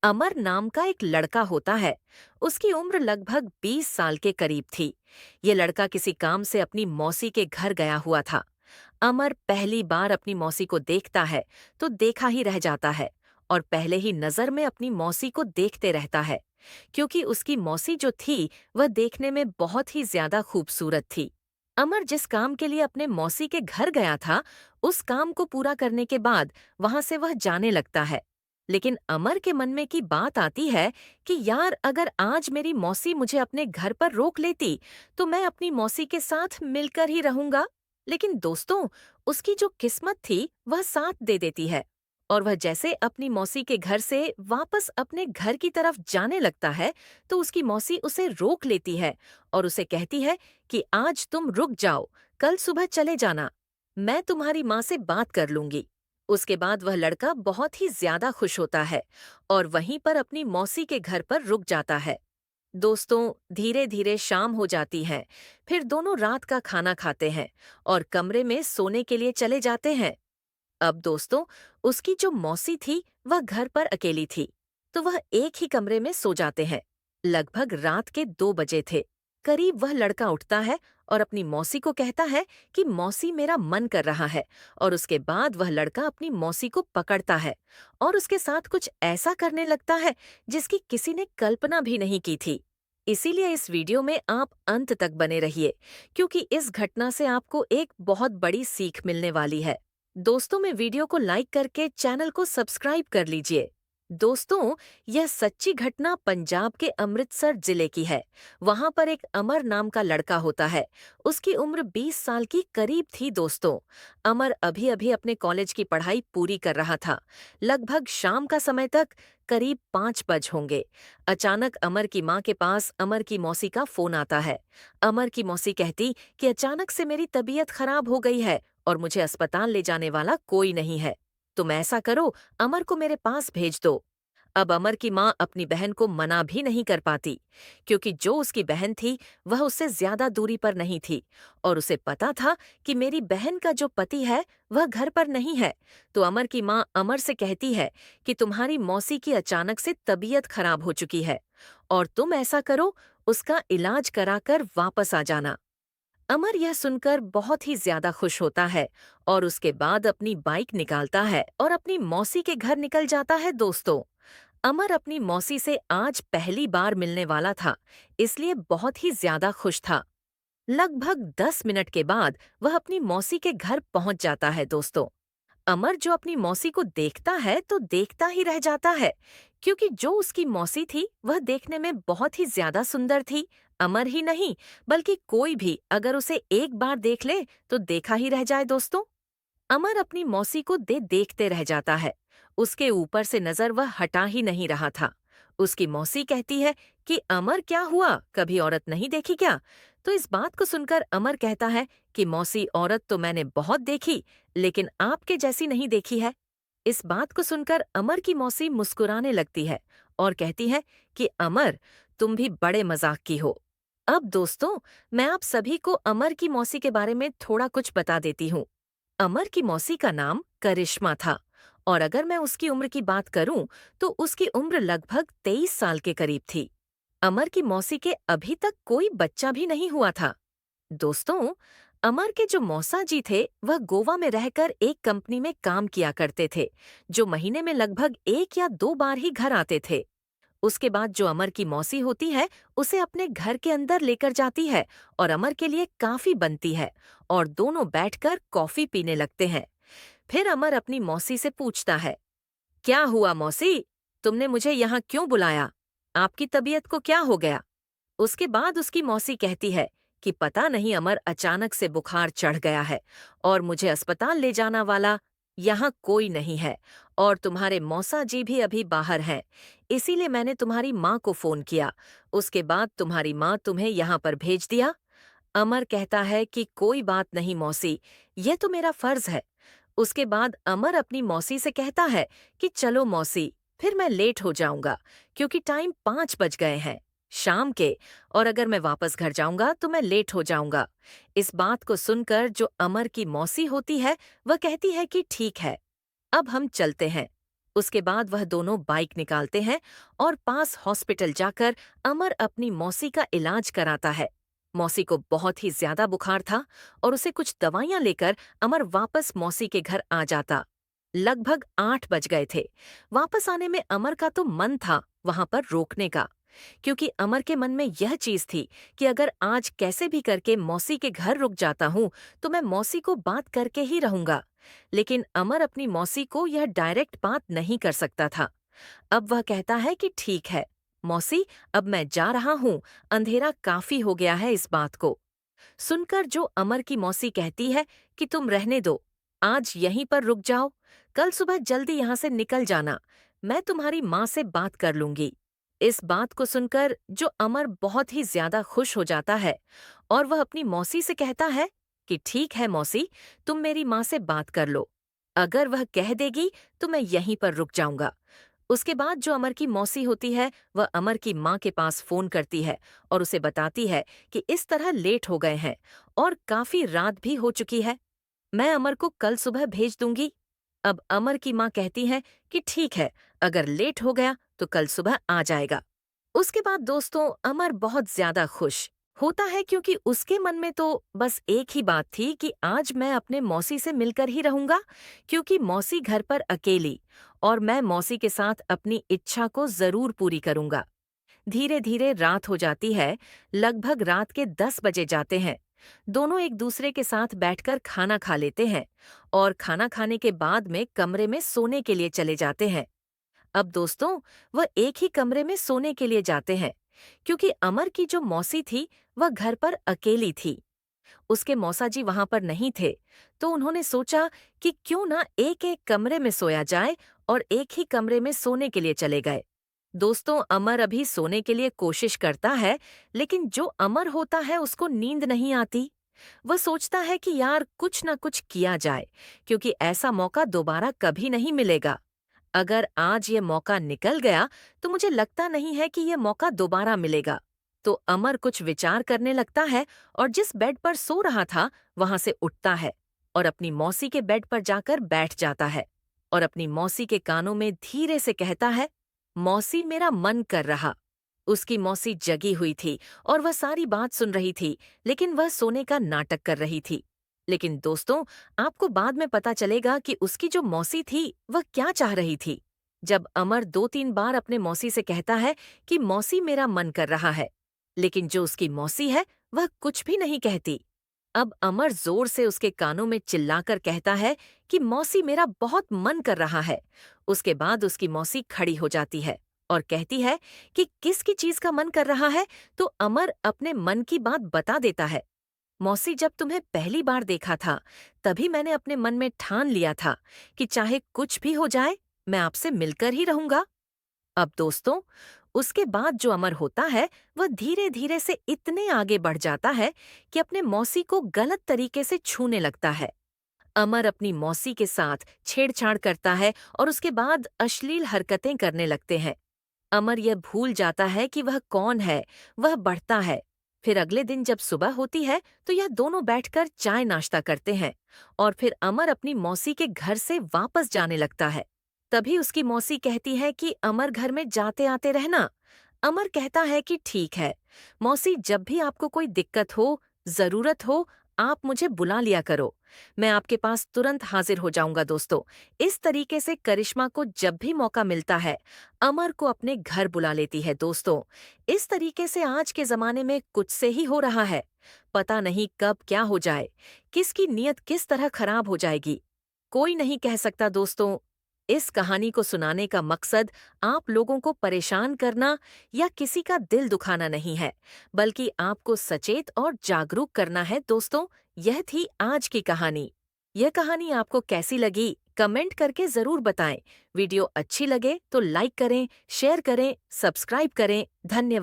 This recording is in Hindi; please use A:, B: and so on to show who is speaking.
A: अमर नाम का एक लड़का होता है। उसकी उम्र लगभग 20 साल के करीब थी। ये लड़का किसी काम से अपनी मौसी के घर गया हुआ था। अमर पहली बार अपनी मौसी को देखता है तो देखा ही रह जाता है और पहले ही नजर में अपनी मौसी को देखते रहता है, क्योंकि उसकी मौसी जो थी वह देखने में बहुत ही ज्यादा खूबसूरत थी। अमर जिस काम के लिए अपने मौसी के घर गया था, उस काम को पूरा करने के बाद वहां से वह जाने लगता है। लेकिन अमर के मन में की बात आती है कि यार, अगर आज मेरी मौसी मुझे अपने घर पर रोक लेती तो मैं अपनी मौसी के साथ मिलकर ही रहूंगा। लेकिन दोस्तों, उसकी जो किस्मत थी वह साथ दे देती है, और वह जैसे अपनी मौसी के घर से वापस अपने घर की तरफ जाने लगता है तो उसकी मौसी उसे रोक लेती है और उसे कहती है कि आज तुम रुक जाओ, कल सुबह चले जाना, मैं तुम्हारी माँ से बात कर लूंगी। उसके बाद वह लड़का बहुत ही ज्यादा खुश होता है और वहीं पर अपनी मौसी के घर पर रुक जाता है। दोस्तों, धीरे धीरे शाम हो जाती है। फिर दोनों रात का खाना खाते हैं और कमरे में सोने के लिए चले जाते हैं। अब दोस्तों, उसकी जो मौसी थी वह घर पर अकेली थी, तो वह एक ही कमरे में सो जाते हैं। लगभग रात के 2 बजे थे। करीब वह लड़का उठता है और अपनी मौसी को कहता है कि मौसी, मेरा मन कर रहा है। और उसके बाद वह लड़का अपनी मौसी को पकड़ता है और उसके साथ कुछ ऐसा करने लगता है जिसकी किसी ने कल्पना भी नहीं की थी। इसीलिए इस वीडियो में आप अंत तक बने रहिए, क्योंकि इस घटना से आपको एक बहुत बड़ी सीख मिलने वाली है। दोस्तों, में वीडियो को लाइक करके चैनल को सब्सक्राइब कर लीजिए। दोस्तों, यह सच्ची घटना पंजाब के अमृतसर जिले की है। वहां पर एक अमर नाम का लड़का होता है। उसकी उम्र 20 साल की करीब थी। दोस्तों, अमर अभी अभी अपने कॉलेज की पढ़ाई पूरी कर रहा था। लगभग शाम का समय तक, करीब 5 बज होंगे। अचानक अमर की माँ के पास अमर की मौसी का फोन आता है। अमर की मौसी कहती कि अचानक से मेरी तबीयत खराब हो गई है और मुझे अस्पताल ले जाने वाला कोई नहीं है। तुम ऐसा करो, अमर को मेरे पास भेज दो। अब अमर की माँ अपनी बहन को मना भी नहीं कर पाती, क्योंकि जो उसकी बहन थी वह उससे ज्यादा दूरी पर नहीं थी और उसे पता था कि मेरी बहन का जो पति है वह घर पर नहीं है। तो अमर की माँ अमर से कहती है कि तुम्हारी मौसी की अचानक से तबीयत खराब हो चुकी है और तुम ऐसा करो, उसका इलाज कराकर वापस आ जाना। अमर यह सुनकर बहुत ही ज्यादा खुश होता है और उसके बाद अपनी बाइक निकालता है और अपनी मौसी के घर निकल जाता है। दोस्तों, अमर अपनी मौसी से आज पहली बार मिलने वाला था, इसलिए बहुत ही ज्यादा खुश था। लगभग 10 मिनट के बाद वह अपनी मौसी के घर पहुंच जाता है। दोस्तों, अमर जो अपनी मौसी को देखता है तो देखता ही रह जाता है, क्योंकि जो उसकी मौसी थी वह देखने में बहुत ही ज्यादा सुंदर थी। अमर ही नहीं, बल्कि कोई भी अगर उसे एक बार देख ले तो देखा ही रह जाए। दोस्तों, अमर अपनी मौसी को देखते रह जाता है। उसके ऊपर से नजर वह हटा ही नहीं रहा था। उसकी मौसी कहती है कि अमर, क्या हुआ, कभी औरत नहीं देखी क्या? तो इस बात को सुनकर अमर कहता है कि मौसी, औरत तो मैंने बहुत देखी, लेकिन आपके जैसी नहीं देखी है। इस बात को सुनकर अमर की मौसी मुस्कुराने लगती है और कहती है कि अमर, तुम भी बड़े मजाक की हो। अब दोस्तों, मैं आप सभी को अमर की मौसी के बारे में थोड़ा कुछ बता देती हूँ। अमर की मौसी का नाम करिश्मा था, और अगर मैं उसकी उम्र की बात करूं तो उसकी उम्र लगभग 23 साल के करीब थी। अमर की मौसी के अभी तक कोई बच्चा भी नहीं हुआ था। दोस्तों, अमर के जो मौसा जी थे वह गोवा में रहकर एक कंपनी में काम किया करते थे, जो महीने में लगभग 1 या 2 बार ही घर आते थे। उसके बाद जो अमर की मौसी होती है उसे अपने घर के अंदर लेकर जाती है और अमर के लिए काफी बनती है और दोनों बैठकर कॉफी पीने लगते हैं। फिर अमर अपनी मौसी से पूछता है, क्या हुआ मौसी, तुमने मुझे यहाँ क्यों बुलाया? आपकी तबीयत को क्या हो गया? उसके बाद उसकी मौसी कहती है कि पता नहीं, अमर, अचानक से बुखार चढ़ गया है और मुझे अस्पताल ले जाना वाला यहाँ कोई नहीं है, और तुम्हारे मौसा जी भी अभी बाहर हैं, इसीलिए मैंने तुम्हारी माँ को फोन किया। उसके बाद तुम्हारी माँ तुम्हें यहाँ पर भेज दिया। अमर कहता है कि कोई बात नहीं मौसी, ये तो मेरा फर्ज है। उसके बाद अमर अपनी मौसी से कहता है कि चलो मौसी, फिर मैं लेट हो जाऊंगा, क्योंकि टाइम 5 बज गए हैं शाम के, और अगर मैं वापस घर जाऊंगा तो मैं लेट हो जाऊंगा। इस बात को सुनकर जो अमर की मौसी होती है वह कहती है कि ठीक है, अब हम चलते हैं। उसके बाद वह दोनों बाइक निकालते हैं और पास हॉस्पिटल जाकर अमर अपनी मौसी का इलाज कराता है। मौसी को बहुत ही ज्यादा बुखार था और उसे कुछ दवाइयां लेकर अमर वापस मौसी के घर आ जाता। लगभग 8 बज गए थे। वापस आने में अमर का तो मन था वहां पर रोकने का, क्योंकि अमर के मन में यह चीज थी कि अगर आज कैसे भी करके मौसी के घर रुक जाता हूं तो मैं मौसी को बात करके ही रहूंगा। लेकिन अमर अपनी मौसी को यह डायरेक्ट बात नहीं कर सकता था। अब वह कहता है कि ठीक है मौसी, अब मैं जा रहा हूं, अंधेरा काफी हो गया है इस बात को। सुनकर जो अमर की मौसी कहती है कि तुम रहने दो, आज यहीं पर रुक जाओ, कल सुबह जल्दी यहाँ से निकल जाना, मैं तुम्हारी माँ से बात कर लूंगी। इस बात को सुनकर जो अमर बहुत ही ज्यादा खुश हो जाता है और वह अपनी मौसी से कहता है कि ठीक है मौसी, तुम मेरी माँ से बात कर लो, अगर वह कह देगी तो मैं यहीं पर रुक जाऊंगा। उसके बाद जो अमर की मौसी होती है वह अमर की माँ के पास फोन करती है और उसे बताती है कि इस तरह लेट हो गए हैं और काफी रात भी हो चुकी है, मैं अमर को कल सुबह भेज दूंगी। अब अमर की माँ कहती है कि ठीक है, अगर लेट हो गया तो कल सुबह आ जाएगा। उसके बाद दोस्तों अमर बहुत ज्यादा खुश होता है, क्योंकि उसके मन में तो बस एक ही बात थी कि आज मैं अपने मौसी से मिलकर ही रहूंगा, क्योंकि मौसी घर पर अकेली और मैं मौसी के साथ अपनी इच्छा को जरूर पूरी करूंगा। धीरे धीरे रात हो जाती है, लगभग रात के 10 बजे जाते हैं। दोनों एक दूसरे के साथ बैठकर खाना खा लेते हैं और खाना खाने के बाद में कमरे में सोने के लिए चले जाते हैं। अब दोस्तों वह एक ही कमरे में सोने के लिए जाते हैं, क्योंकि अमर की जो मौसी थी वह घर पर अकेली थी। उसके मौसाजी वहां पर नहीं थे, तो उन्होंने सोचा कि क्यों ना एक एक कमरे में सोया जाए और एक ही कमरे में सोने के लिए चले गए। दोस्तों अमर अभी सोने के लिए कोशिश करता है, लेकिन जो अमर होता है उसको नींद नहीं आती। वह सोचता है कि यार कुछ ना कुछ किया जाए, क्योंकि ऐसा मौका दोबारा कभी नहीं मिलेगा। अगर आज ये मौका निकल गया तो मुझे लगता नहीं है कि ये मौका दोबारा मिलेगा। तो अमर कुछ विचार करने लगता है और जिस बेड पर सो रहा था वहां से उठता है और अपनी मौसी के बेड पर जाकर बैठ जाता है और अपनी मौसी के कानों में धीरे से कहता है, मौसी मेरा मन कर रहा। उसकी मौसी जगी हुई थी और वह सारी बात सुन रही थी, लेकिन वह सोने का नाटक कर रही थी। लेकिन दोस्तों आपको बाद में पता चलेगा कि उसकी जो मौसी थी वह क्या चाह रही थी। जब अमर 2-3 बार अपने मौसी से कहता है कि मौसी मेरा मन कर रहा है, लेकिन जो उसकी मौसी है वह कुछ भी नहीं कहती। अब अमर जोर से उसके कानों में चिल्लाकर कहता है कि मौसी मेरा बहुत मन कर रहा है। उसके बाद उसकी मौसी खड़ी हो जाती है और कहती है कि किसकी चीज का मन कर रहा है, तो अमर अपने मन की बात बता देता है। मौसी, जब तुम्हें पहली बार देखा था तभी मैंने अपने मन में ठान लिया था कि चाहे कुछ भी हो जाए मैं आपसे मिलकर ही रहूंगा। अब दोस्तों उसके बाद जो अमर होता है वह धीरे धीरे से इतने आगे बढ़ जाता है कि अपने मौसी को गलत तरीके से छूने लगता है। अमर अपनी मौसी के साथ छेड़छाड़ करता है और उसके बाद अश्लील हरकतें करने लगते हैं। अमर यह भूल जाता है कि वह कौन है, वह बढ़ता है। फिर अगले दिन जब सुबह होती है तो यह दोनों बैठकर चाय नाश्ता करते हैं और फिर अमर अपनी मौसी के घर से वापस जाने लगता है। तभी उसकी मौसी कहती है कि अमर घर में जाते आते रहना। अमर कहता है कि ठीक है मौसी, जब भी आपको कोई दिक्कत हो, जरूरत हो, आप मुझे बुला लिया करो, मैं आपके पास तुरंत हाजिर हो जाऊंगा। दोस्तों इस तरीके से करिश्मा को जब भी मौका मिलता है अमर को अपने घर बुला लेती है। दोस्तों इस तरीके से आज के जमाने में कुछ से ही हो रहा है, पता नहीं कब क्या हो जाए, किसकी नीयत किस तरह खराब हो जाएगी, कोई नहीं कह सकता। दोस्तों इस कहानी को सुनाने का मकसद आप लोगों को परेशान करना या किसी का दिल दुखाना नहीं है, बल्कि आपको सचेत और जागरूक करना है। दोस्तों यह थी आज की कहानी। यह कहानी आपको कैसी लगी कमेंट करके जरूर बताएं। वीडियो अच्छी लगे तो लाइक करें, शेयर करें, सब्सक्राइब करें। धन्यवाद।